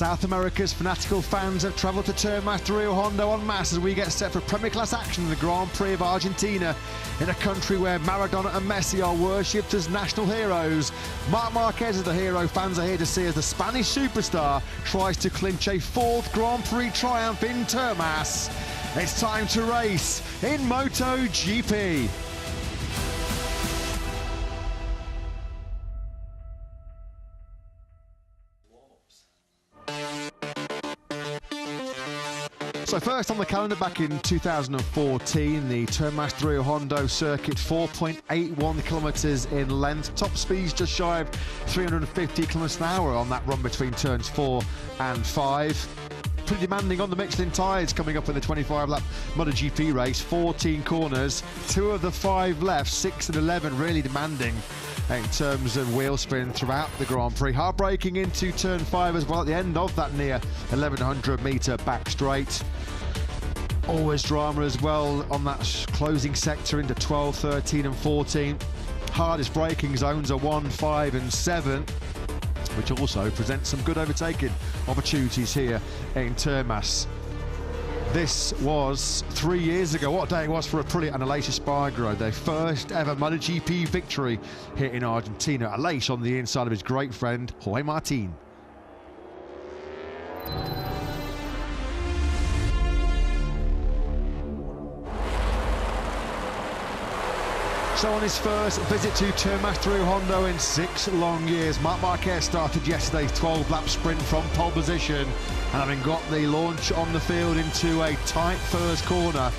South America's fanatical fans have travelled to Termas Rio Hondo en masse as we get set for Premier Class action in the Grand Prix of Argentina, in a country where Maradona and Messi are worshipped as national heroes. Marc Marquez is the hero fans are here to see as the Spanish superstar tries to clinch a fourth Grand Prix triumph in Termas. It's time to race in MotoGP. So first on the calendar, back in 2014, the Termas Rio Hondo circuit, 4.81 kilometres in length, top speeds just shy of 350 kilometres an hour on that run between turns 4 and 5. Pretty demanding on the Michelin tyres coming up in the 25-lap MotoGP race, 14 corners, 2 of the 5 left, 6 and 11 really demanding in terms of wheel spin throughout the Grand Prix. Hard braking into turn 5 as well at the end of that near 1100 metre back straight. Always drama as well on that closing sector into 12, 13 and 14. Hardest braking zones are 1, 5 and 7, which also presents some good overtaking opportunities here in Termas. This was 3 years ago. What a day it was for Aprilia and Aleix Espargaro. Their first ever MotoGP victory here in Argentina. Aleix on the inside of his great friend, Jorge Martin. So on his first visit to Termas Rio Hondo in 6 long years, Marc Marquez started yesterday's 12-lap sprint from pole position, and having got the launch on the field into a tight first corner,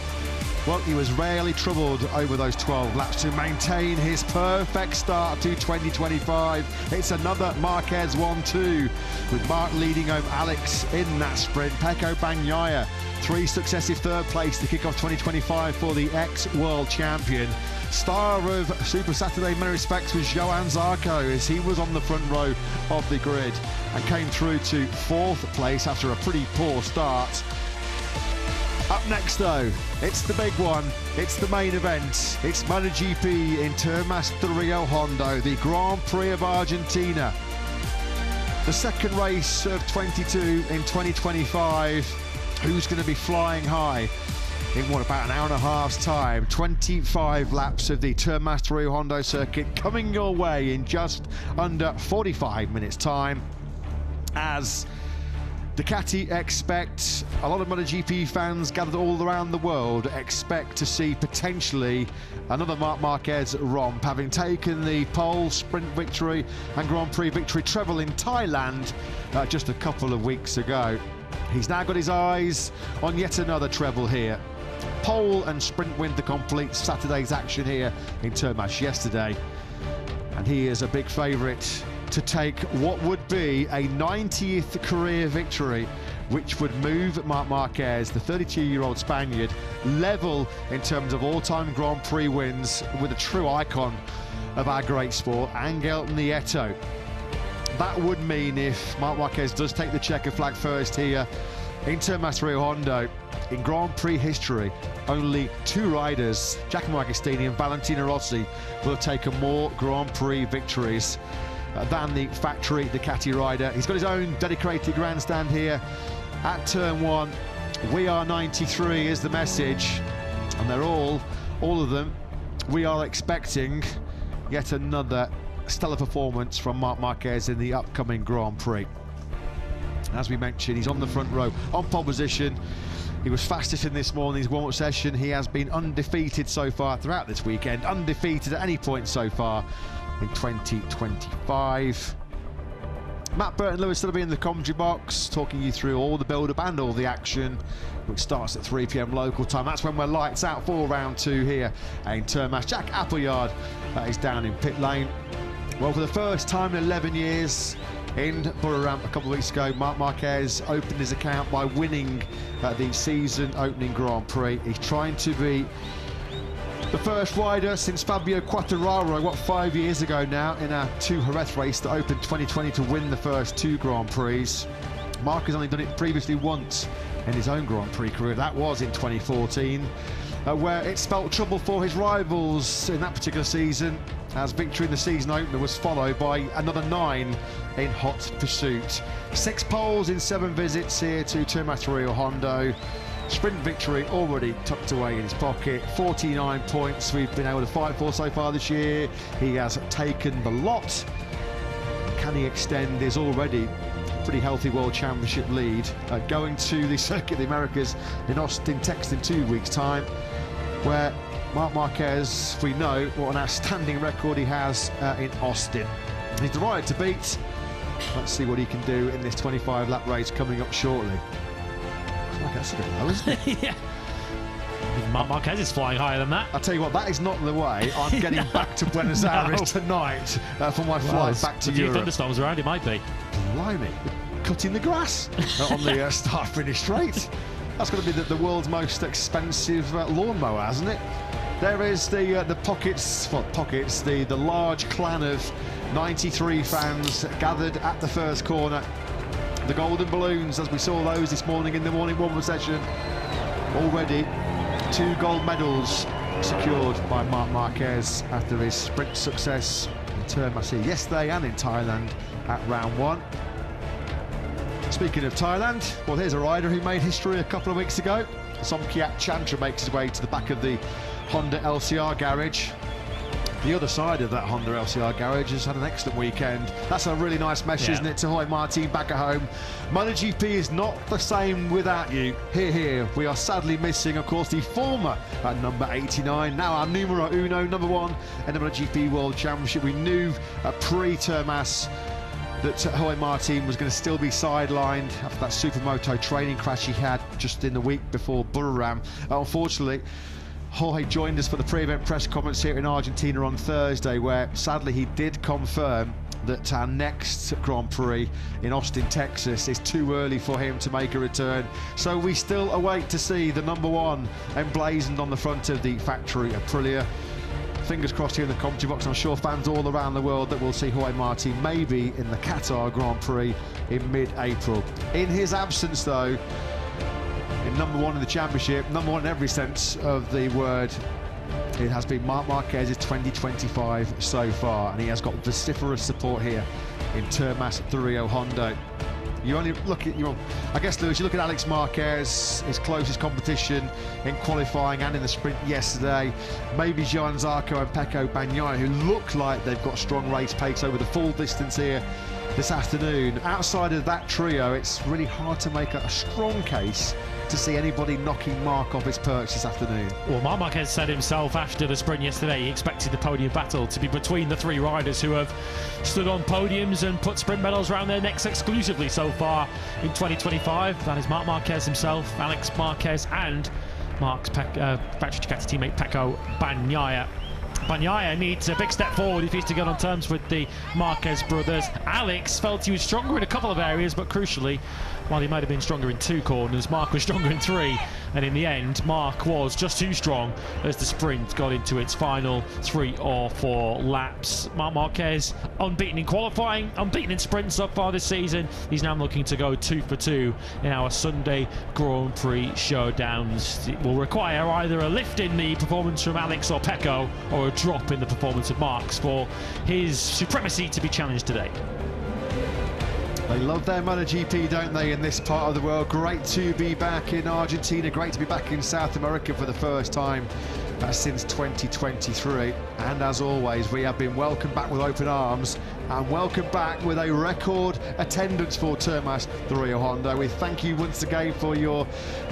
well, he was rarely troubled over those 12 laps to maintain his perfect start to 2025. It's another Marquez 1-2, with Marc leading home Alex in that sprint. Pecco Bagnaia, 3 successive third place to kick off 2025 for the ex-world champion. Star of Super Saturday in many respects was Johann Zarco, as he was on the front row of the grid and came through to 4th place after a pretty poor start. Up next though, it's the big one, it's the main event, it's MotoGP in Termas Rio Hondo, the Grand Prix of Argentina. The second race of 22 in 2025, who's going to be flying high? In what, about an hour and a half's time, 25 laps of the Termas Rio Hondo circuit coming your way in just under 45 minutes time, as Ducati expect, a lot of MotoGP fans gathered all around the world expect to see potentially another Marc Marquez romp, having taken the pole, sprint victory and Grand Prix victory treble in Thailand just a couple of weeks ago. He's now got his eyes on yet another treble here. Pole and sprint win to complete Saturday's action here in Termas yesterday. And he is a big favourite to take what would be a 90th career victory, which would move Marc Marquez, the 32-year-old Spaniard, level in terms of all-time Grand Prix wins with a true icon of our great sport, Angel Nieto. That would mean if Marc Marquez does take the checker flag first here in Termas Rio Hondo, in Grand Prix history, only 2 riders, Giacomo Agostini and Valentino Rossi, will have taken more Grand Prix victories than the factory Ducati rider. He's got his own dedicated grandstand here at turn 1. We are 93 is the message, and they're all of them, we are expecting yet another stellar performance from Marc Marquez in the upcoming Grand Prix. As we mentioned, he's on the front row, on pole position. He was fastest in this morning's warm-up session. He has been undefeated so far throughout this weekend, undefeated at any point so far in 2025. Matt Burton Lewis will be in the commentary box, talking you through all the build-up and all the action, which starts at 3 p.m. local time. That's when we're lights out for round 2 here in Termas. Jack Appleyard is down in pit lane. Well, for the first time in 11 years in Buriram a couple of weeks ago, Marc Marquez opened his account by winning the season opening Grand Prix. He's trying to be the first rider since Fabio Quartararo, 5 years ago now, in a 2 Jerez race that opened 2020 to win the first 2 Grand Prix. Marc has only done it previously once in his own Grand Prix career. That was in 2014, where it spelt trouble for his rivals in that particular season. as victory in the season opener was followed by another 9 in hot pursuit. 6 poles in 7 visits here to Termas Rio Hondo. Sprint victory already tucked away in his pocket. 49 points we've been able to fight for so far this year. He has taken the lot. Can he extend his already pretty healthy World Championship lead, going to the Circuit of the Americas in Austin, Texas in 2 weeks' time, where Marc Marquez, we know what an outstanding record he has in Austin. He's the rider to beat. Let's see what he can do in this 25-lap race coming up shortly. Like that's a bit low, isn't it? Yeah. Marc Marquez is flying higher than that. I'll tell you what, that is not the way I'm getting back to Buenos Aires tonight for my flight back to Europe. A few thunderstorms around, it might be. Blimey, cutting the grass on the start-finish straight. That's going to be the world's most expensive lawnmower, hasn't it? There is the pockets, the large clan of 93 fans gathered at the first corner. The golden balloons, as we saw those this morning in the morning warm-up session. Already 2 gold medals secured by Marc Marquez after his sprint success in Termas yesterday and in Thailand at round 1. Speaking of Thailand, well, here's a rider who made history a couple of weeks ago. Somkiat Chantra makes his way to the back of the Honda LCR garage. The other side of that Honda LCR garage has had an excellent weekend. That's a really nice message, isn't it, to Jorge Martin back at home. MotoGP is not the same without you. Here, we are sadly missing, of course, the former at number 89, now our numero uno, number 1 in the MotoGP World Championship. We knew pre-Termas that Jorge Martin was going to still be sidelined after that Supermoto training crash he had just in the week before Buriram. Unfortunately, Jorge joined us for the pre-event press conference here in Argentina on Thursday, where sadly he did confirm that our next Grand Prix in Austin, Texas is too early for him to make a return. So we still await to see the number 1 emblazoned on the front of the factory Aprilia. Fingers crossed here in the commentary box. I'm sure fans all around the world that will see Jorge Martin maybe in the Qatar Grand Prix in mid-April. In his absence, though, in number 1 in the championship, number 1 in every sense of the word, it has been Marc Marquez's 2025 so far, and he has got vociferous support here in Termas Rio Hondo. You only look at I guess, Lewis, you look at Alex Marquez, his closest competition in qualifying and in the sprint yesterday. Maybe Johann Zarco and Pecco Bagnaia, who look like they've got strong race pace over the full distance here this afternoon. Outside of that trio, it's really hard to make a strong case to see anybody knocking Marc off his perch this afternoon. Well, Marc Marquez said himself after the sprint yesterday he expected the podium battle to be between the 3 riders who have stood on podiums and put sprint medals around their necks exclusively so far in 2025. That is Marc Marquez himself, Alex Marquez, and Marc's factory Ducati teammate Pecco Bagnaia. Bagnaia needs a big step forward if he's to get on terms with the Marquez brothers. Alex felt he was stronger in a couple of areas, but crucially, while he might have been stronger in 2 corners, Marc was stronger in 3, and in the end Marc was just too strong as the sprint got into its final 3 or 4 laps. Marc Marquez unbeaten in qualifying, unbeaten in sprint so far this season. He's now looking to go 2 for 2 in our Sunday Grand Prix showdowns. It will require either a lift in the performance from Alex or Pecco, or a drop in the performance of Marc's for his supremacy to be challenged today. They love their MotoGP, don't they, in this part of the world? Great to be back in Argentina, great to be back in South America for the first time since 2023. And as always, we have been welcomed back with open arms and welcomed back with a record attendance for Termas Rio Hondo. We thank you once again for your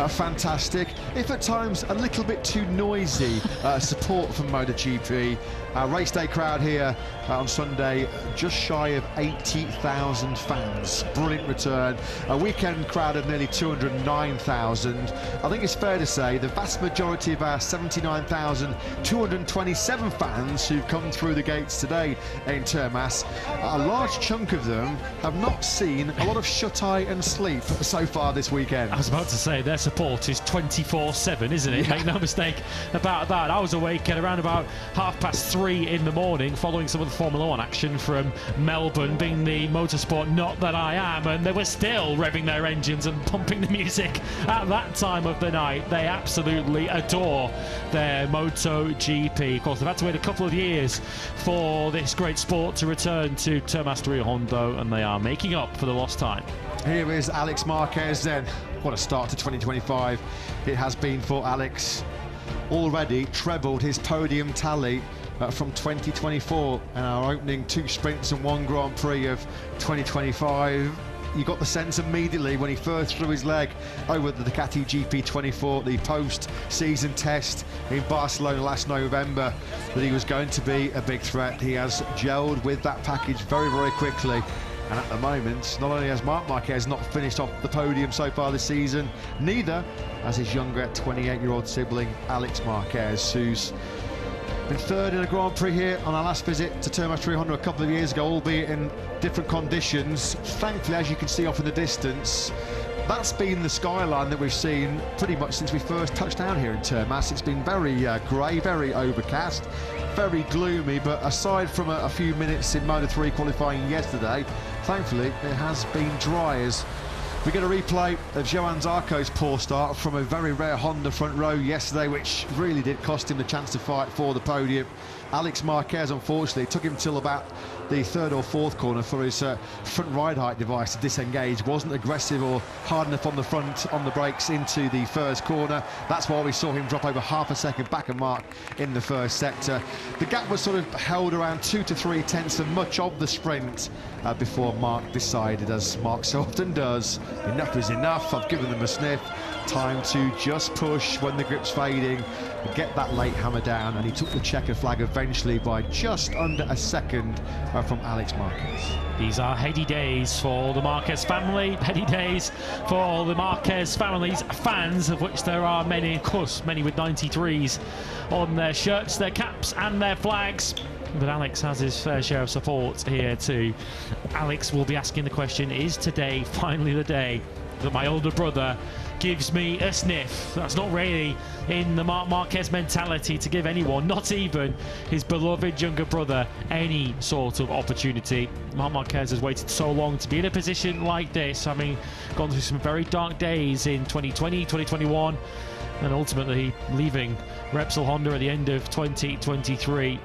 fantastic, if at times a little bit too noisy, support from MotoGP. Our race day crowd here on Sunday, just shy of 80,000 fans. Brilliant return. A weekend crowd of nearly 209,000. I think it's fair to say the vast majority of our 79,227 fans who've come through the gates today in Termas, a large chunk of them have not seen a lot of shut-eye and sleep so far this weekend. I was about to say, their support is 24/7, isn't it? Yeah. Make no mistake about that. I was awake at around about 3:30 3 in the morning, following some of the Formula 1 action from Melbourne, being the motorsport nut that I am, and they were still revving their engines and pumping the music at that time of the night. They absolutely adore their MotoGP. Of course, they've had to wait a couple of years for this great sport to return to Termas Hondo, and they are making up for the lost time. Here is Alex Marquez then. What a start to 2025 it has been for Alex. Already trebled his podium tally from 2024 and our opening 2 sprints and 1 Grand Prix of 2025. You got the sense immediately when he first threw his leg over the Ducati GP 24, the post-season test in Barcelona last November, that he was going to be a big threat. He has gelled with that package very, very quickly. And at the moment, not only has Marc Marquez not finished off the podium so far this season, neither has his younger 28-year-old sibling, Alex Marquez, who's been 3rd in a Grand Prix here on our last visit to Termas Hondo a couple of years ago, albeit in different conditions. Thankfully, as you can see off in the distance, that's been the skyline that we've seen pretty much since we first touched down here in Termas. It's been very grey, very overcast, very gloomy, but aside from a few minutes in Moto3 qualifying yesterday, thankfully it has been dry, as we get a replay of Johann Zarco's poor start from a very rare Honda front row yesterday, which really did cost him the chance to fight for the podium. Alex Marquez, unfortunately, it took him till about the 3rd or 4th corner for his front ride height device to disengage. Wasn't aggressive or hard enough on the front on the brakes into the 1st corner. That's why we saw him drop over half a second back of Mark in the 1st sector. The gap was sort of held around 2 to 3 tenths of much of the sprint before Mark decided, as Mark so often does, enough is enough, I've given them a sniff. Time to just push when the grip's fading, get that late hammer down, and he took the checkered flag eventually by just under a second from Alex Marquez. These are heady days for the Marquez family, heady days for the Marquez family's fans, of which there are many, of course, many with 93s on their shirts, their caps and their flags. But Alex has his fair share of support here too. Alex will be asking the question, is today finally the day that my older brother gives me a sniff? That's not really in the Marc Marquez mentality to give anyone, not even his beloved younger brother, any sort of opportunity. Marc Marquez has waited so long to be in a position like this, having gone through some very dark days in 2020, 2021, and ultimately leaving Repsol Honda at the end of 2023.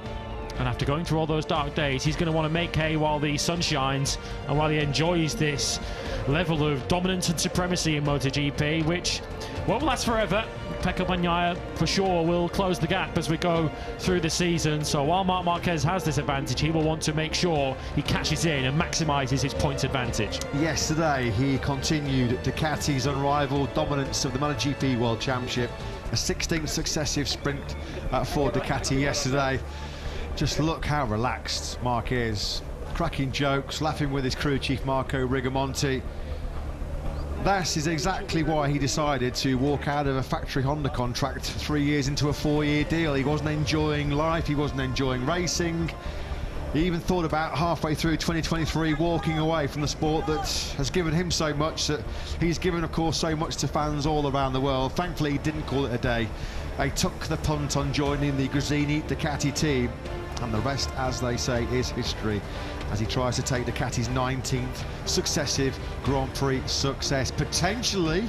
And after going through all those dark days, he's going to want to make hay while the sun shines and while he enjoys this level of dominance and supremacy in MotoGP, which won't last forever. Pecco Bagnaia for sure will close the gap as we go through the season. So while Marc Marquez has this advantage, he will want to make sure he cashes in and maximises his points advantage. Yesterday, he continued Ducati's unrivaled dominance of the MotoGP World Championship. A 16th successive sprint for Ducati yesterday. Just look how relaxed Mark is. Cracking jokes, laughing with his crew chief Marco Rigamonti. That is exactly why he decided to walk out of a factory Honda contract 3 years into a 4-year deal. He wasn't enjoying life, he wasn't enjoying racing. He even thought about halfway through 2023 walking away from the sport that has given him so much, that he's given, of course, so much to fans all around the world. Thankfully, he didn't call it a day. He took the punt on joining the Gresini Ducati team, and the rest, as they say, is history, as he tries to take Ducati's 19th successive Grand Prix success, potentially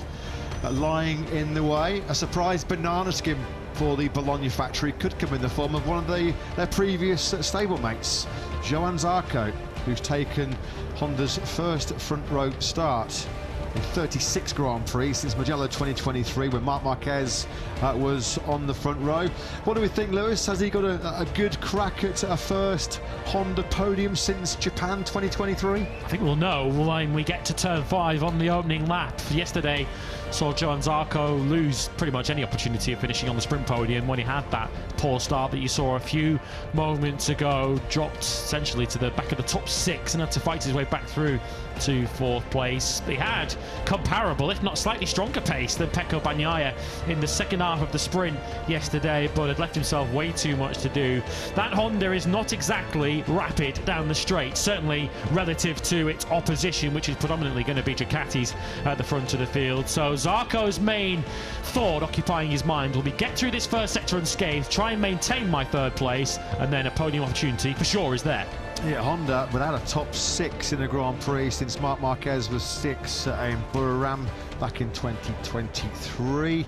lying in the way. A surprise banana skin for the Bologna factory could come in the form of one of their previous stablemates, Johann Zarco, who's taken Honda's first front row start in 36 Grand Prix since Mugello 2023, when Marc Marquez was on the front row. What do we think, Lewis? Has he got a good crack at a first Honda podium since Japan 2023? I think we'll know when we get to turn 5 on the opening lap. Yesterday saw Johann Zarco lose pretty much any opportunity of finishing on the sprint podium when he had that poor start that you saw a few moments ago. Dropped essentially to the back of the top 6 and had to fight his way back through to 4th place. He had comparable, if not slightly stronger pace than Pecco Bagnaia in the second half of the sprint yesterday, but had left himself way too much to do. That Honda is not exactly rapid down the straight, certainly relative to its opposition, which is predominantly going to be Ducatis at the front of the field. So Zarco's main thought occupying his mind will be get through this first sector unscathed, try and maintain my third place, and then a podium opportunity for sure is there. Yeah, Honda without a top 6 in the Grand Prix since Marc Marquez was 6 in Buriram back in 2023.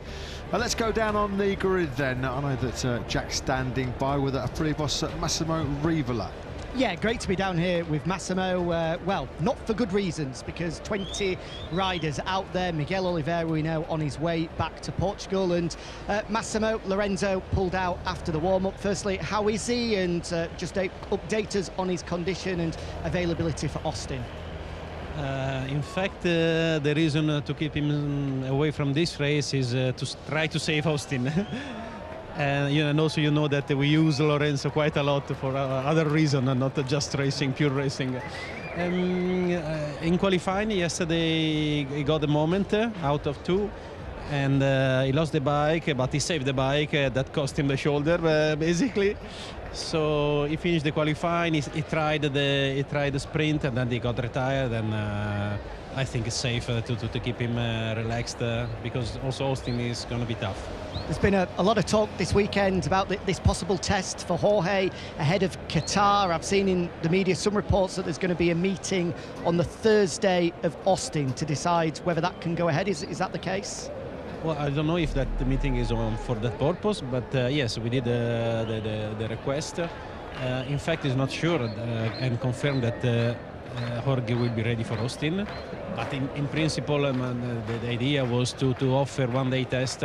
Let's go down on the grid then. I know that Jack's standing by with a pretty boss Massimo Rivola. Yeah, great to be down here with Massimo. Well, not for good reasons, because 20 riders out there. Miguel Oliveira, we know, on his way back to Portugal. And Massimo, Lorenzo pulled out after the warm-up. Firstly, how is he? And just update us on his condition and availability for Austin. In fact, the reason to keep him away from this race is to try to save Austin. And also you know that we use Lorenzo quite a lot for other reasons, not just racing, pure racing. In qualifying yesterday, he got a moment out of 2, and he lost the bike, but he saved the bike. That cost him the shoulder, basically. So he finished the qualifying. He tried the sprint, and then he got retired. And I think it's safe to keep him relaxed because also Austin is going to be tough. There's been a lot of talk this weekend about this possible test for Jorge ahead of Qatar. I've seen in the media some reports that there's going to be a meeting on the Thursday of Austin to decide whether that can go ahead. Is that the case? Well, I don't know if that meeting is on for that purpose, but yes, we did the request. In fact, it's not sure and confirmed that Jorge will be ready for Austin. But in principle, the idea was to offer one-day test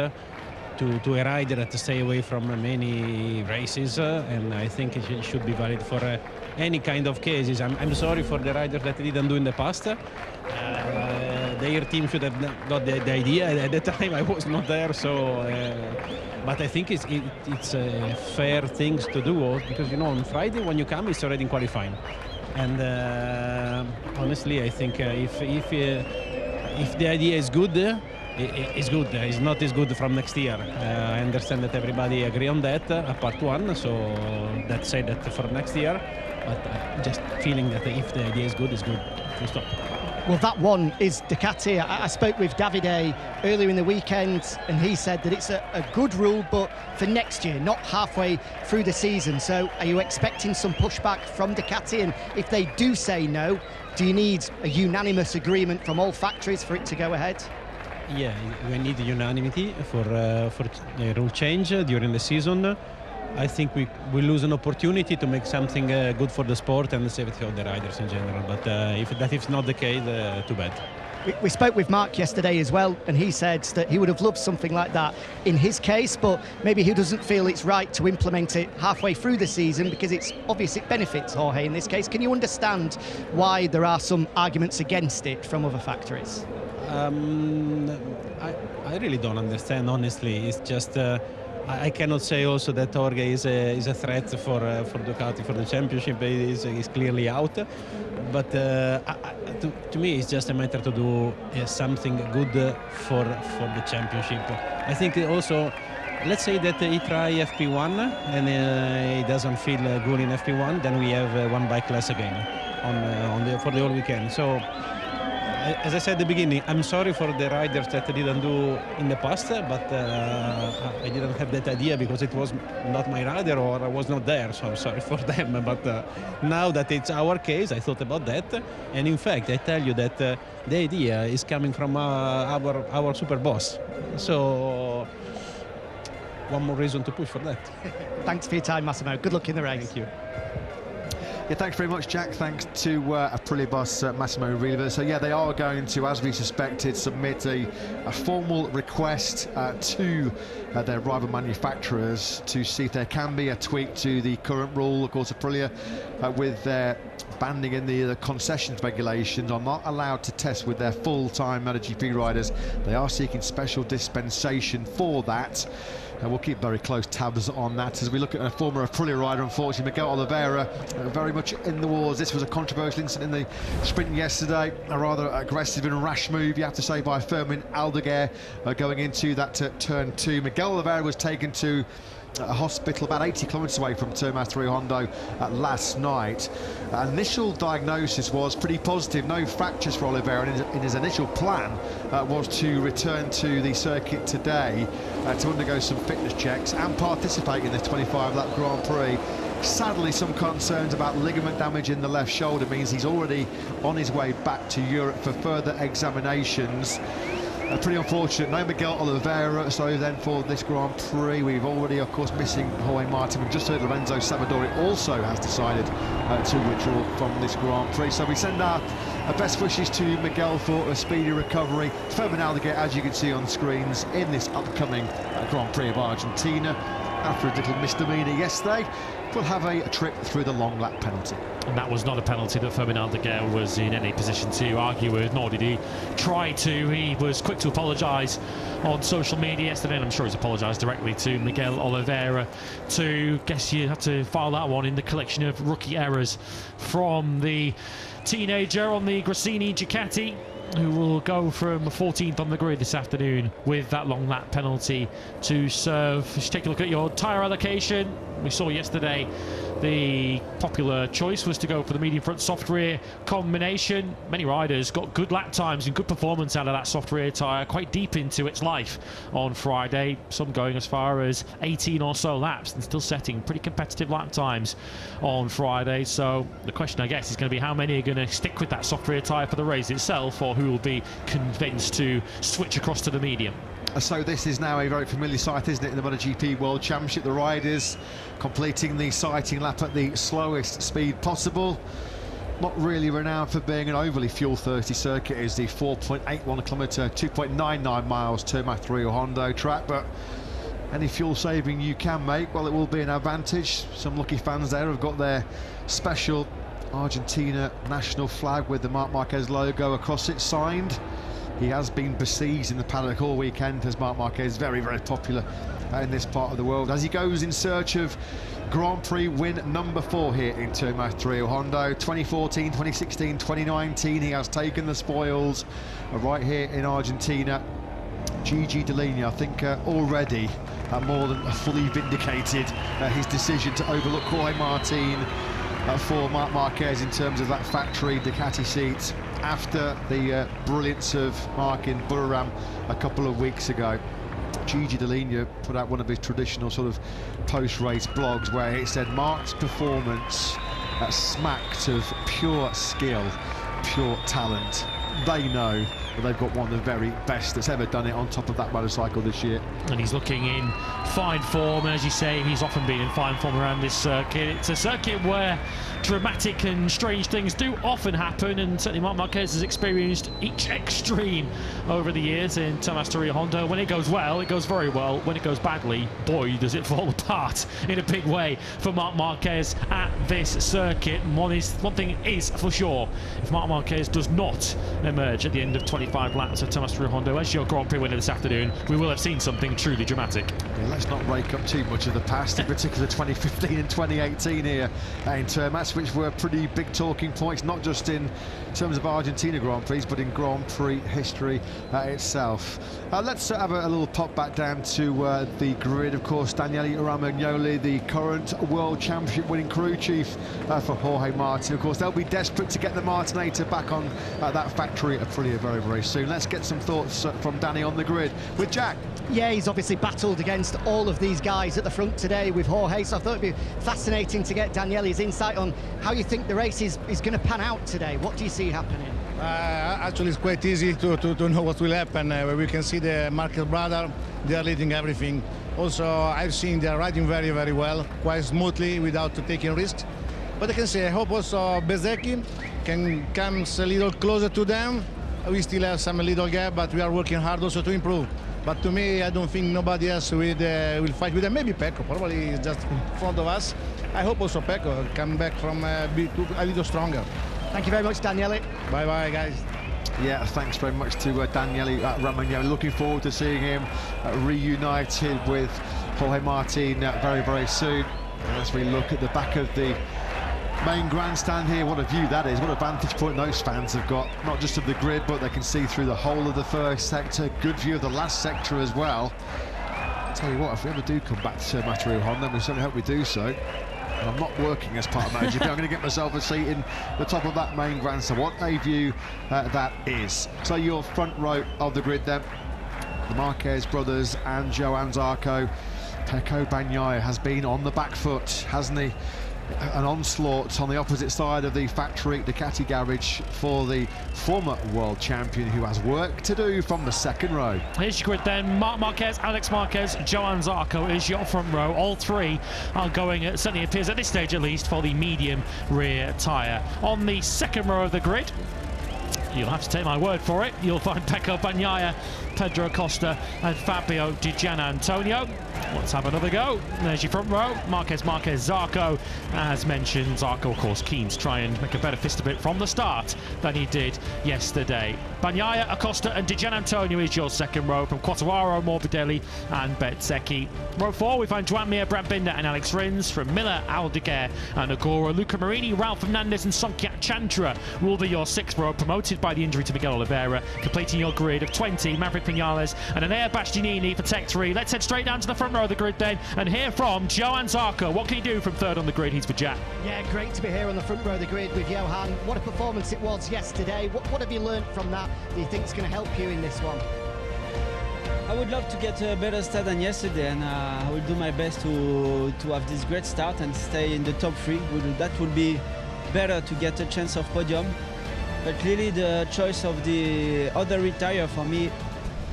to a rider that stay away from many races, and I think it should be valid for any kind of cases. I'm sorry for the riders that didn't do in the past. Their team should have got the idea. At the time I was not there, so but I think it's fair things to do, because on Friday when you come it's already in qualifying, and honestly I think if the idea is good, it's good. It's not as good from next year. I understand that everybody agree on that, part one, so that said that for next year, but just feeling that if the idea is good, it's good, full stop. Well, that one is Ducati. I spoke with Davide earlier in the weekend, and he said that it's a good rule, but for next year, not halfway through the season. So are you expecting some pushback from Ducati? And if they do say no, do you need a unanimous agreement from all factories for it to go ahead? Yeah, we need unanimity for the rule change during the season. I think we lose an opportunity to make something good for the sport and the safety of the riders in general. But if that is not the case, too bad. We spoke with Mark yesterday as well, and he said that he would have loved something like that in his case, but maybe he doesn't feel it's right to implement it halfway through the season because it's obvious it benefits Jorge in this case. Can you understand why there are some arguments against it from other factories? I really don't understand, honestly. It's just I cannot say also that Jorge is a threat for Ducati for the championship. He's clearly out, but to me it's just a matter to do something good for the championship. I think also, let's say that he try FP1 and he doesn't feel good in FP1, then we have one bike less again for the whole weekend. So as I said at the beginning, I'm sorry for the riders that didn't do in the past, but I didn't have that idea because it was not my rider or I was not there, so I'm sorry for them. But now that it's our case, I thought about that, and in fact, I tell you that the idea is coming from our super boss. So one more reason to push for that. Thanks for your time, Massimo. Good luck in the race. Thank you. Yeah, thanks very much, Jack. Thanks to Aprilia boss Massimo Rivola. So yeah, they are going to, as we suspected, submit a formal request to their rival manufacturers to see if there can be a tweak to the current rule. Of course, Aprilia with their banding in the concessions regulations, are not allowed to test with their full-time MotoGP riders. They are seeking special dispensation for that. And we'll keep very close tabs on that as we look at a former Aprilia rider, unfortunately, Miguel Oliveira, very much in the wars. This was a controversial incident in the sprint yesterday, a rather aggressive and rash move, you have to say, by Fermin Aldeguer going into that turn 2. Miguel Oliveira was taken to a hospital about 80 kilometres away from Termas Hondo last night. Initial diagnosis was pretty positive, no fractures for Oliveira, and in his initial plan was to return to the circuit today to undergo some fitness checks and participate in the 25-lap Grand Prix. Sadly, some concerns about ligament damage in the left shoulder means he's already on his way back to Europe for further examinations. Pretty unfortunate. No Miguel Oliveira, so then for this Grand Prix we've already, of course, missing Jorge Martin. We've just heard Lorenzo Savadori also has decided to withdraw from this Grand Prix. So we send our best wishes to Miguel for a speedy recovery. Fermin Aldeguer, as you can see on screens, in this upcoming Grand Prix of Argentina, after a little misdemeanor yesterday, will have a trip through the long lap penalty. And that was not a penalty that Fermin Aldeguer was in any position to argue with, nor did he try to. He was quick to apologise on social media yesterday, and I'm sure he's apologised directly to Miguel Oliveira. Guess you have to file that one in the collection of rookie errors from the teenager on the Gresini Ducati, who will go from 14th on the grid this afternoon with that long lap penalty to serve. Just take a look at your tyre allocation. We saw yesterday the popular choice was to go for the medium front soft rear combination. Many riders got good lap times and good performance out of that soft rear tyre quite deep into its life on Friday, some going as far as 18 or so laps and still setting pretty competitive lap times on Friday. So the question, I guess, is going to be how many are going to stick with that soft rear tyre for the race itself, or who will be convinced to switch across to the medium. So this is now a very familiar sight, isn't it, in the MotoGP World Championship? The riders completing the sighting lap at the slowest speed possible. Not really renowned for being an overly fuel-thirsty circuit is the 4.81 kilometre, 2.99 miles Termas Hondo track, but any fuel saving you can make, well, it will be an advantage. Some lucky fans there have got their special Argentina national flag with the Marc Marquez logo across it signed. He has been besieged in the paddock all weekend, as Marc Marquez, very, very popular in this part of the world, as he goes in search of Grand Prix win number 4 here in Termas Hondo. 2014, 2016, 2019, he has taken the spoils right here in Argentina. Gigi Dall'Igna, I think, already more than fully vindicated his decision to overlook Jorge Martin for Marc Marquez in terms of that factory Ducati seat, after the brilliance of Marc in Buriram a couple of weeks ago. Gigi Dall'Igna put out one of his traditional sort of post-race blogs where it said Marc's performance smacked of pure skill, pure talent. They know that they've got one of the very best that's ever done it on top of that motorcycle this year. And he's looking in fine form, and as you say, he's often been in fine form around this circuit. It's a circuit where dramatic and strange things do often happen, and certainly Marc Marquez has experienced each extreme over the years in Termas Hondo. When it goes well, it goes very well. When it goes badly, boy, does it fall apart in a big way for Marc Marquez at this circuit. And one thing is for sure, if Marc Marquez does not emerge at the end of 25 laps of Termas Hondo as your Grand Prix winner this afternoon, we will have seen something truly dramatic. Yeah, let's not rake up too much of the past, in particular 2015 and 2018 here in Termas, which were pretty big talking points, not just in terms of Argentina Grand Prix, but in Grand Prix history itself. Let's have a little pop back down to the grid. Of course, Daniele Romagnoli, the current World Championship winning crew chief for Jorge Martin. Of course, they'll be desperate to get the Martinator back on that factory at Aprilia very, very soon. Let's get some thoughts from Danny on the grid with Jack. Yeah, he's obviously battled against all of these guys at the front today with Jorge, so I thought it'd be fascinating to get Daniele's insight on how you think the race is going to pan out today. What do you see happening? Actually, it's quite easy to know what will happen. We can see the Marquez brother, they are leading everything. Also, I've seen they're riding very, very well, quite smoothly without taking risks. But I can say, I hope also Bezzecchi can come a little closer to them. We still have some little gap, but we are working hard also to improve. But to me, I don't think nobody else will fight with them. Maybe Pecco, probably is just in front of us. I hope also Pecco come back from a little stronger. Thank you very much, Daniele. Bye bye, guys. Yeah, thanks very much to Daniele Romagno. Looking forward to seeing him reunited with Jorge Martin very, very soon. And as we look at the back of the main grandstand here, what a view that is. What a vantage point those fans have got, not just of the grid, but they can see through the whole of the first sector. Good view of the last sector as well. I'll tell you what, if we ever do come back to Termas Rouhon, then we certainly hope we do so. And I'm not working as part of MotoGP. I'm going to get myself a seat in the top of that main grandstand. What a view that is. So your front row of the grid then, the Marquez brothers and Johann Zarco. Pecco Bagnaia has been on the back foot, hasn't he? An onslaught on the opposite side of the factory Ducati garage for the former world champion, who has work to do from the second row. Here's your grid then. Marc Marquez, Alex Marquez, Johann Zarco is your front row. All three are going, it certainly appears at this stage at least, for the medium rear tyre. On the second row of the grid, you'll have to take my word for it, you'll find Pecco Bagnaia, Pedro Acosta and Fabio Di Giannantonio. Let's have another go. There's your front row. Marquez, Zarco. As mentioned, Zarco, of course, keen to try and make a better fist of it from the start than he did yesterday. Bagnaia, Acosta and Di Giannantonio is your second row, from Quartararo, Morbidelli and Bezzecchi. Row 4, we find Joan Mir, Brad Binder and Alex Rins. From Miller, Aldeguer and Agora. Luca Marini, Ralph Fernandez and Songkyak Chantra will be your sixth row, promoted by the injury to Miguel Oliveira. Completing your grid of 20, Maverick Vinales and Enea Bastianini for Tech 3. Let's head straight down to the front row of the grid then and hear from Johann Zarco. What can he do from third on the grid? He's for Jack. Yeah, great to be here on the front row of the grid with Johann. What a performance it was yesterday. What have you learned from that do you think is going to help you in this one? I would love to get a better start than yesterday, and I will do my best to have this great start and stay in the top 3. That would be better to get a chance of podium. But clearly the choice of the other retire for me,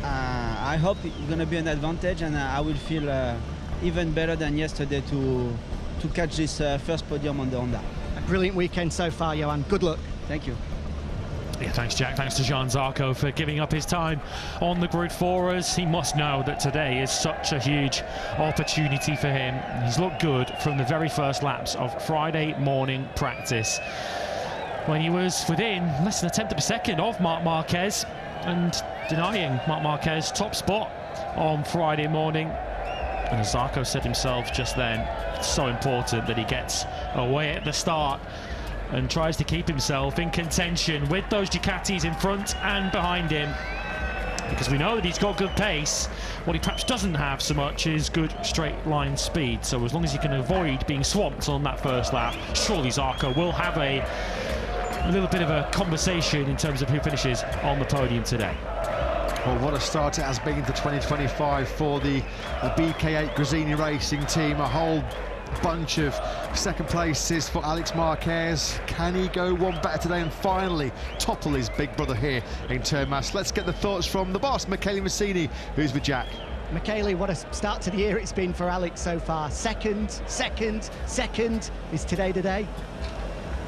I hope it's going to be an advantage, and I will feel even better than yesterday to catch this first podium on the Honda. A brilliant weekend so far, Johann. Good luck. Thank you. Yeah, thanks, Jack. Thanks to Johann Zarco for giving up his time on the grid for us. He must know that today is such a huge opportunity for him. He's looked good from the very first laps of Friday morning practice, when he was within less than a tenth of a second of Marc Marquez and denying Marc Marquez top spot on Friday morning. And as Zarco said himself just then, it's so important that he gets away at the start and tries to keep himself in contention with those Ducatis in front and behind him, because we know that he's got good pace. What he perhaps doesn't have so much is good straight line speed. So as long as he can avoid being swamped on that first lap, surely Zarco will have a little bit of a conversation in terms of who finishes on the podium today. Well, what a start it has been to 2025 for the BK8 Gresini Racing team. A whole bunch of second places for Alex Marquez. Can he go one better today and finally topple his big brother here in Termas? Let's get the thoughts from the boss, Michele Massini, who's with Jack. Michele, what a start to the year it's been for Alex so far. Second. Is today the day?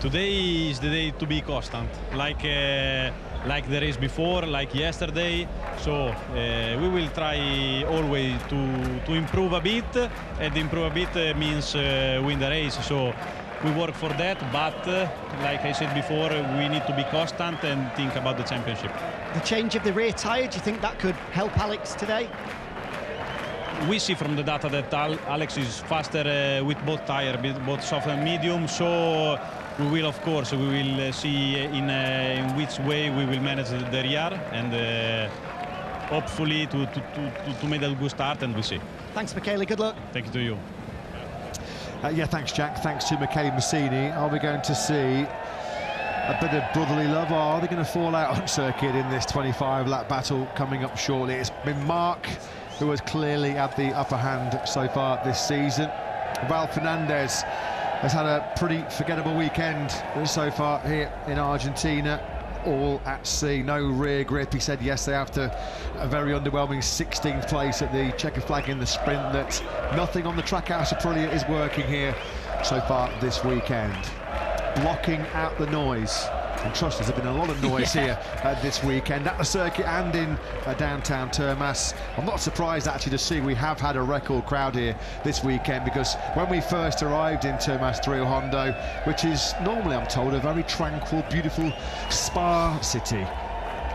Today is the day to be constant, like the race before, like yesterday. So we will try always to improve a bit, and improve a bit means win the race. So we work for that, but like I said before, we need to be constant and think about the championship. The change of the rear tyre, do you think that could help Alex today? We see from the data that Alex is faster with both tires, both soft and medium. So we will, of course, we will see in which way we will manage the rear, and hopefully to make a good start, and we see. Thanks, Michele. Good luck. Thank you to you. Yeah, thanks, Jack. Thanks to Michele Massini. Are we going to see a bit of brotherly love? Are they going to fall out on circuit in this 25-lap battle coming up shortly? It's been Marc who has clearly had the upper hand so far this season. Ralph Fernandez has had a pretty forgettable weekend so far here in Argentina, all at sea. No rear grip, he said yesterday after a very underwhelming 16th place at the checker flag in the sprint, that nothing on the track house of Aprilia is working here so far this weekend. blocking out the noise. And trust us, there's been a lot of noise here this weekend at the circuit and in downtown Termas. I'm not surprised actually to see we have had a record crowd here this weekend, because when we first arrived in Termas Rio Hondo, which is normally, I'm told, a very tranquil, beautiful spa city,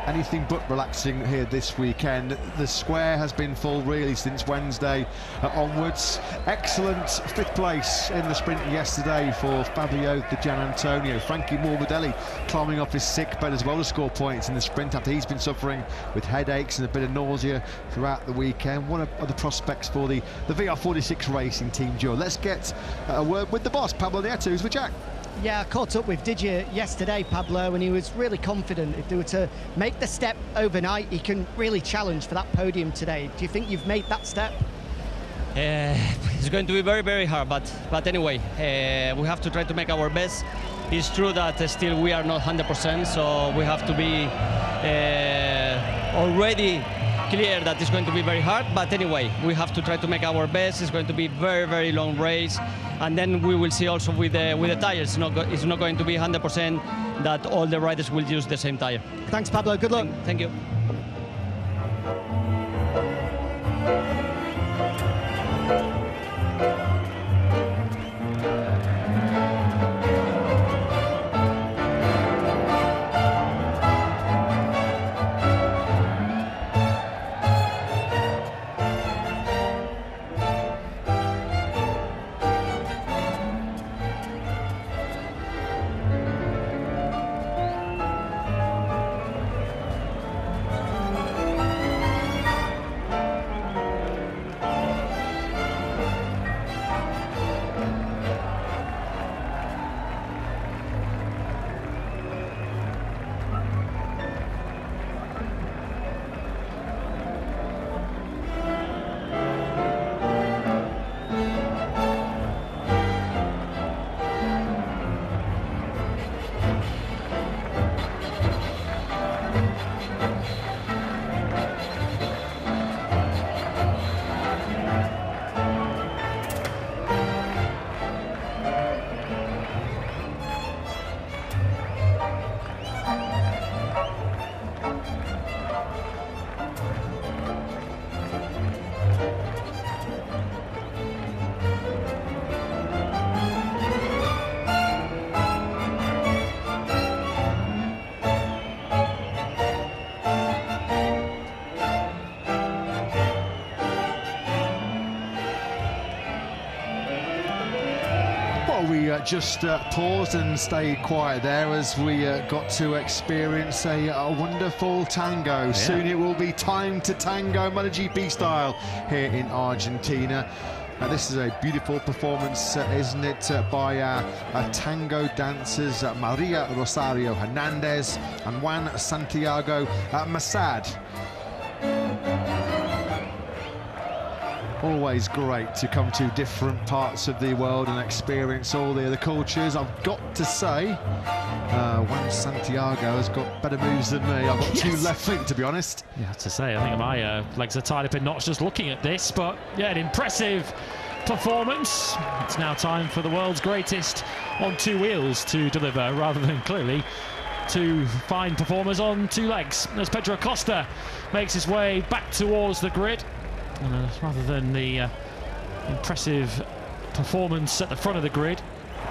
anything but relaxing here this weekend. The square has been full really since Wednesday onwards. Excellent 5th place in the sprint yesterday for Fabio Di Gianantonio. Frankie Morbidelli climbing off his sick bed as well to score points in the sprint after he's been suffering with headaches and a bit of nausea throughout the weekend. What are the prospects for the VR46 racing team, Joe? Let's get a word with the boss, Pablo Nieto, who's with Jack. Yeah, I caught up with Didier yesterday, Pablo, and he was really confident if they were to make the step overnight, he can really challenge for that podium today. Do you think you've made that step? It's going to be very, very hard, but anyway, we have to try to make our best. It's true that still we are not 100%, so we have to be already clear that it's going to be very hard, but anyway, we have to try to make our best. It's going to be very, very long race, and then we will see also with the tires. It's not going to be 100% that all the riders will use the same tire. Thanks, Pablo. Good luck. Thank you. We just paused and stayed quiet there as we got to experience a wonderful tango. Yeah. Soon it will be time to tango, MotoGP style, here in Argentina. This is a beautiful performance, isn't it, by our tango dancers Maria Rosario Hernandez and Juan Santiago Masad. Always great to come to different parts of the world and experience all the other cultures. I've got to say, Juan Santiago has got better moves than me. I've got two left feet, to be honest. Yeah, I have to say, I think my legs are tied up in knots just looking at this, but yeah, an impressive performance. It's now time for the world's greatest on two wheels to deliver, rather than clearly two fine performers on two legs, as Pedro Acosta makes his way back towards the grid. Rather than the impressive performance at the front of the grid,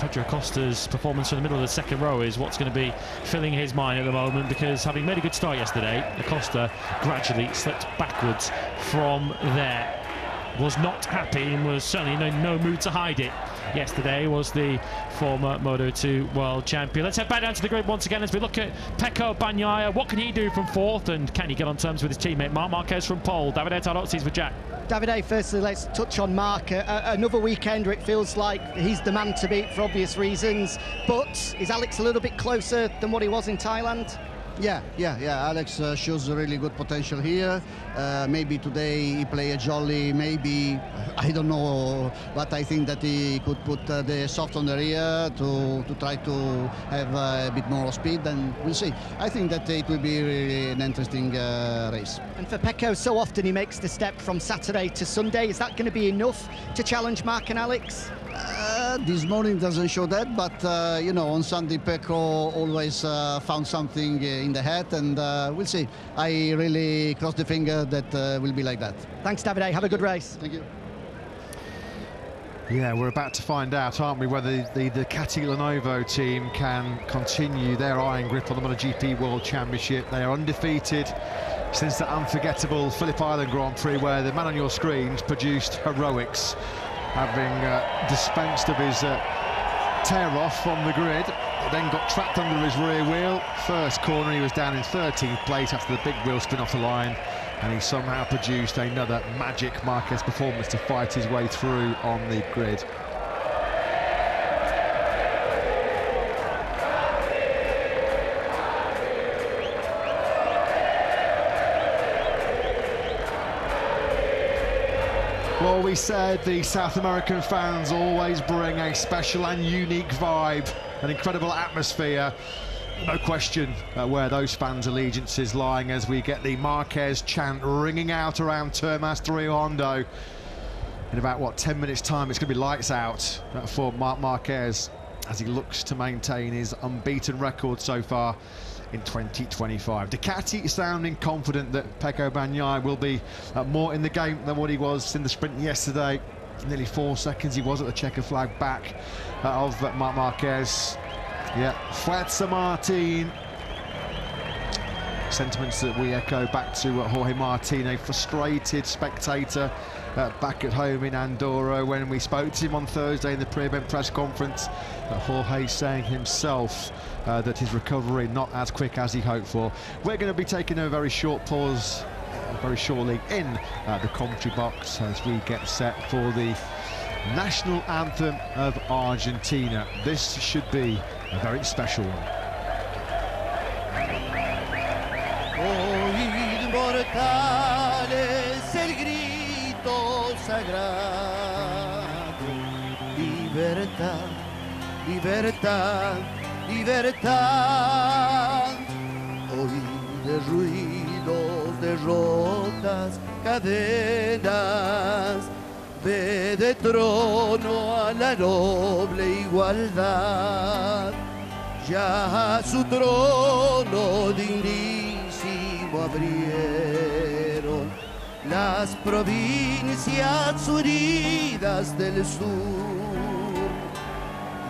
Pedro Acosta's performance in the middle of the second row is what's going to be filling his mind at the moment, because having made a good start yesterday, Acosta gradually slipped backwards from there. Was not happy and was certainly in no mood to hide it. Yesterday was the former Moto2 world champion. Let's head back down to the grid once again as we look at Pecco Bagnaia. What can he do from fourth, and can he get on terms with his teammate Marquez from pole? Davide Tardozzi's with Jack. Davide, firstly, let's touch on Mark. Another weekender, it feels like he's the man to beat for obvious reasons, but is Alex a little bit closer than what he was in Thailand? Yeah. Alex shows a really good potential here. Maybe today he play a jolly, maybe, I don't know, but I think that he could put the soft on the rear to try to have a bit more speed, and we'll see. I think that it will be really an interesting race. And for Pecco, so often he makes the step from Saturday to Sunday. Is that going to be enough to challenge Mark and Alex? This morning doesn't show that, but you know, on Sunday Pecco always found something in the hat, and we'll see. I really cross the finger that will be like that. Thanks, Davide. Have a good race. Thank you. Yeah, we're about to find out, aren't we, whether the Ducati Lenovo team can continue their iron grip on the MotoGP World Championship. They are undefeated since the unforgettable Phillip Island Grand Prix, where the man on your screens produced heroics, having dispensed of his tear-off on the grid. Then got trapped under his rear wheel. First corner, he was down in 13th place after the big wheel spin off the line, and he somehow produced another magic Marquez performance to fight his way through on the grid. Well, we said the South American fans always bring a special and unique vibe, an incredible atmosphere. No question where those fans' allegiances lying as we get the Marquez chant ringing out around Termas Rio Hondo. In about, what, 10 minutes' time, it's going to be lights out for Marc Marquez as he looks to maintain his unbeaten record so far in 2025. Ducati sounding confident that Pecco Bagnaia will be more in the game than what he was in the sprint yesterday. Nearly 4 seconds he was at the checker flag back of Marc Marquez. Yeah, Fuerza Martin. Sentiments that we echo back to Jorge Martin, a frustrated spectator back at home in Andorra. When we spoke to him on Thursday in the pre-event press conference, Jorge saying himself that his recovery not as quick as he hoped for. We're going to be taking a very short pause very shortly in the commentary box as we get set for the national anthem of Argentina. This should be a very special one. Oíd mortales el grito sagrado, libertad, libertad, libertad. Oíd ruidos de rotas cadenas, ve de trono a la noble igualdad. Ya su trono dignísimo abrieron las provincias unidas del sur,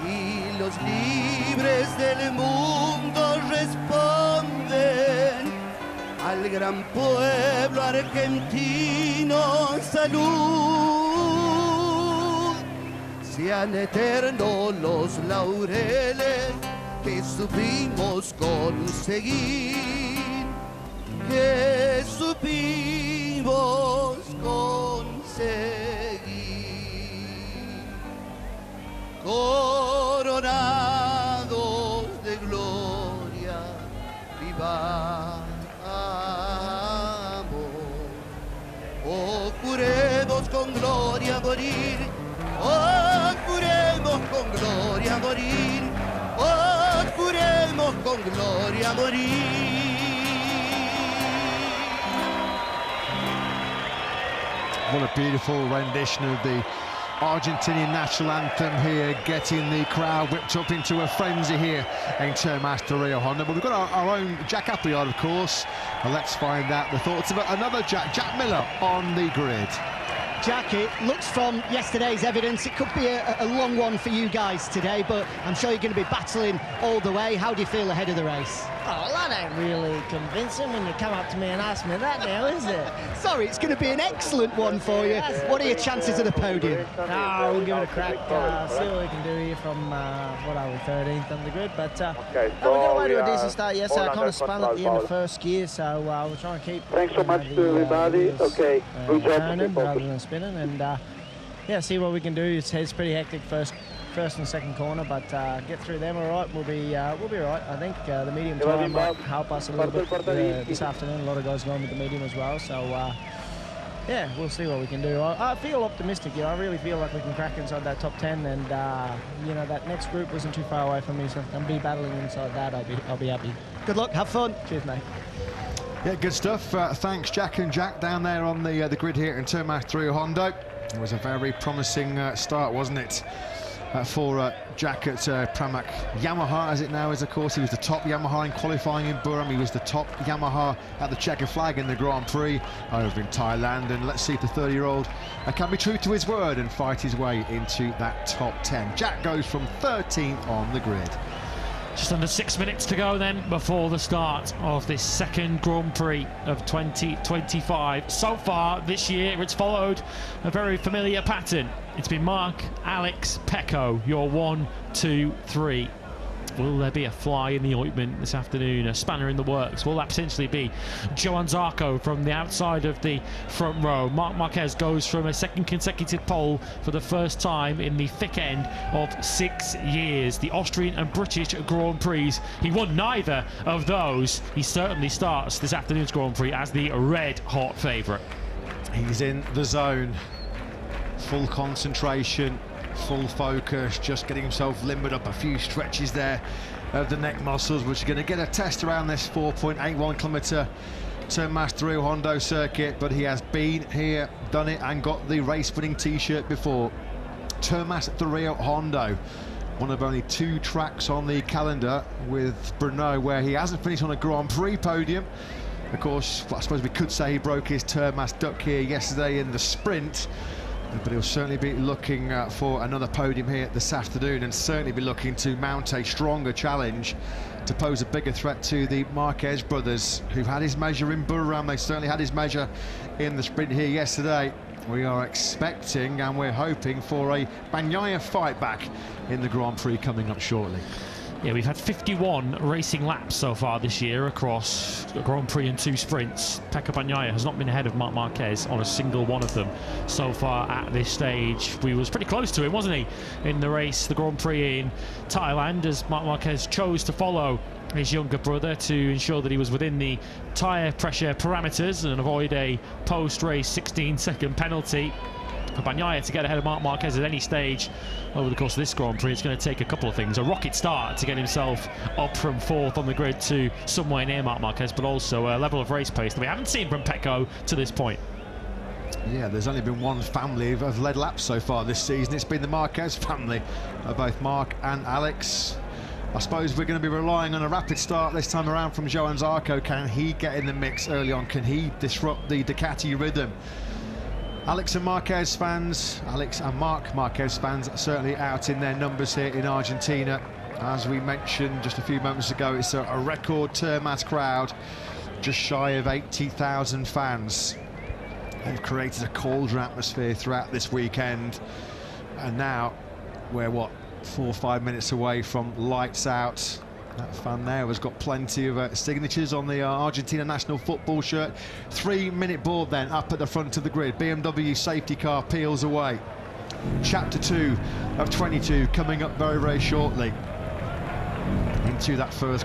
y los libres del mundo responden al gran pueblo argentino salud. Sean eternos los laureles que supimos conseguir, que supimos conseguir. Coronados de gloria, vivamos. Oh, juremos con gloria morir, oh, juremos con gloria morir, oh, juremos con gloria morir. What a beautiful rendition of the Argentinian national anthem here, getting the crowd whipped up into a frenzy here in Termas Rio Hondo. But we've got our own Jack Appleyard, of course, and let's find out the thoughts of another Jack Miller on the grid. Jack, it looks from yesterday's evidence it could be a long one for you guys today, but I'm sure you're going to be battling all the way. How do you feel ahead of the race? Oh, well, that ain't really convincing when you come up to me and ask me that now, is it? Sorry, it's going to be an excellent one for you. What are your chances of the podium? No, we'll give it a crack, see what we can do here from, what are we, 13th on the grid. But we got away to a decent start yesterday. I kind of spun at the end of first gear, so we'll try and keep thanks so much to everybody. Okay, turning rather than spinning, and yeah, see what we can do. It's pretty hectic first and second corner, but get through them all right. We'll be all right. I think the medium time might help us a little bit this afternoon. A lot of guys going with the medium as well, so yeah, we'll see what we can do. I feel optimistic. I really feel like we can crack inside that top 10, and you know, that next group wasn't too far away from me, so if I can be battling inside that, I'll be happy. Good luck, have fun. Cheers, mate. Yeah, good stuff. Thanks, Jack and Jack, down there on the grid here in Termas Rio Hondo. It was a very promising start, wasn't it? for Jack at Pramac Yamaha, as it now is, of course. He was the top Yamaha in qualifying in Burma. He was the top Yamaha at the checkered flag in the Grand Prix over in Thailand. And let's see if the 30-year-old can be true to his word and fight his way into that top 10. Jack goes from 13th on the grid. Just under 6 minutes to go then before the start of this second Grand Prix of 2025. So far this year, it's followed a very familiar pattern. It's been Mark, Alex, Pecco, your 1, 2, 3. Will there be a fly in the ointment this afternoon, a spanner in the works? Will that potentially be Johann Zarco from the outside of the front row? Marc Marquez goes from a second consecutive pole for the first time in the thick end of 6 years. The Austrian and British Grand Prix, he won neither of those. He certainly starts this afternoon's Grand Prix as the red-hot favourite. He's in the zone, full concentration, full focus, just getting himself limbered up a few stretches there of the neck muscles, which are going to get a test around this 4.81 kilometre Termas through Hondo circuit. But he has been here, done it, and got the race-winning t-shirt before. Termas Rio Hondo, one of only 2 tracks on the calendar with Brno where he hasn't finished on a Grand Prix podium. Of course, I suppose we could say he broke his Termas duck here yesterday in the sprint, but he'll certainly be looking for another podium here this afternoon, and certainly be looking to mount a stronger challenge to pose a bigger threat to the Marquez brothers, who've had his measure in Burram. They certainly had his measure in the sprint here yesterday. We are expecting and we're hoping for a Bagnaia fight back in the Grand Prix coming up shortly. Yeah, we've had 51 racing laps so far this year across the Grand Prix and 2 sprints. Pecco Bagnaia has not been ahead of Marc Marquez on a single one of them so far at this stage. We was pretty close to him, wasn't he, in the race, the Grand Prix in Thailand, as Marc Marquez chose to follow his younger brother to ensure that he was within the tyre pressure parameters and avoid a post-race 16-second penalty. For Bagnaia to get ahead of Marc Marquez at any stage over the course of this Grand Prix, it's going to take a couple of things. A rocket start to get himself up from 4th on the grid to somewhere near Marc Marquez, but also a level of race pace that we haven't seen from Pecco to this point. Yeah, there's only been one family of led laps so far this season. It's been the Marquez family, both Mark and Alex. I suppose we're going to be relying on a rapid start this time around from Johann Zarco. Can he get in the mix early on? Can he disrupt the Ducati rhythm? Alex and Mark Marquez fans certainly out in their numbers here in Argentina. As we mentioned just a few moments ago, it's a record Termas crowd, just shy of 80,000 fans. They've created a colder atmosphere throughout this weekend, and now we're 4 or 5 minutes away from lights out. That fan there has got plenty of signatures on the Argentina national football shirt. 3-minute board then up at the front of the grid. BMW safety car peels away. Chapter 2 of 22 coming up very, very shortly into that first quarter.